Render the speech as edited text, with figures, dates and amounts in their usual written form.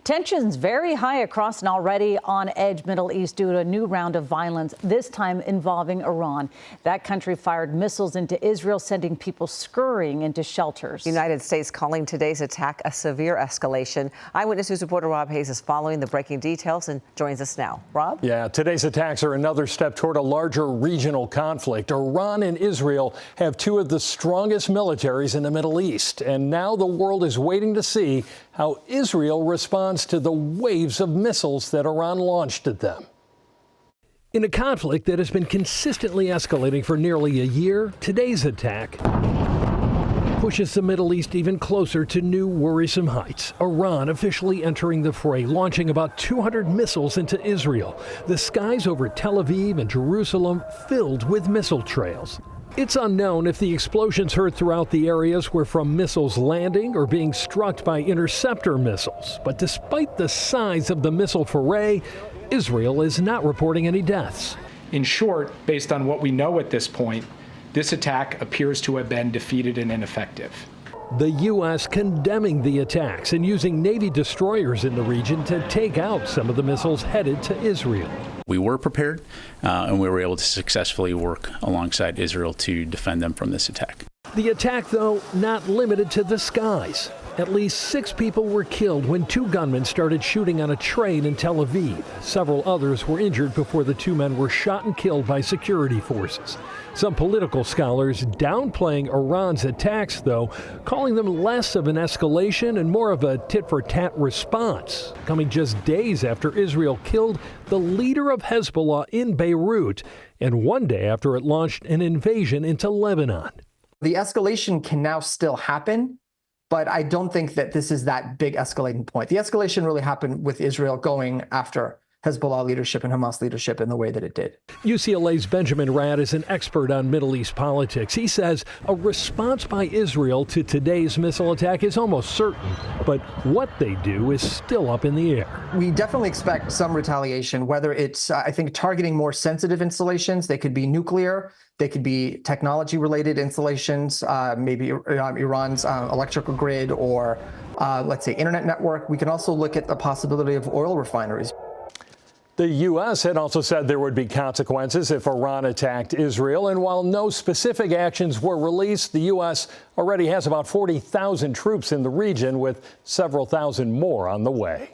Tensions very high across an already on-edge Middle East due to a new round of violence, this time involving Iran. That country fired missiles into Israel, sending people scurrying into shelters. The United States calling today's attack a severe escalation. Eyewitness News reporter Rob Hayes is following the breaking details and joins us now. Rob? Yeah, today's attacks are another step toward a larger regional conflict. Iran and Israel have two of the strongest militaries in the Middle East, and now the world is waiting to see how Israel responds to the waves of missiles that Iran launched at them. In a conflict that has been consistently escalating for nearly a year, today's attack pushes the Middle East even closer to new worrisome heights. Iran officially entering the fray, launching about 200 missiles into Israel. The skies over Tel Aviv and Jerusalem filled with missile trails. It's unknown if the explosions heard throughout the areas were from missiles landing or being struck by interceptor missiles. But despite the size of the missile foray, Israel is not reporting any deaths. In short, based on what we know at this point, this attack appears to have been defeated and ineffective. The U.S. condemning the attacks and using Navy destroyers in the region to take out some of the missiles headed to Israel. We were prepared, and we were able to successfully work alongside Israel to defend them from this attack. The attack, though, not limited to the skies. At least 6 people were killed when 2 gunmen started shooting on a train in Tel Aviv. Several others were injured before the 2 men were shot and killed by security forces. Some political scholars downplaying Iran's attacks, though, calling them less of an escalation and more of a tit-for-tat response, coming just days after Israel killed the leader of Hezbollah in Beirut, and one day after it launched an invasion into Lebanon. The escalation can now still happen, but I don't think that this is that big escalating point. The escalation really happened with Israel going after Hezbollah leadership and Hamas leadership in the way that it did. UCLA's Benjamin Radd is an expert on Middle East politics. He says a response by Israel to today's missile attack is almost certain, but what they do is still up in the air. We definitely expect some retaliation, whether it's, I think, targeting more sensitive installations. They could be nuclear. They could be technology-related installations, maybe Iran's electrical grid or, let's say, internet network. We can also look at the possibility of oil refineries. The U.S. had also said there would be consequences if Iran attacked Israel. And while no specific actions were released, the U.S. already has about 40,000 troops in the region, with several thousand more on the way.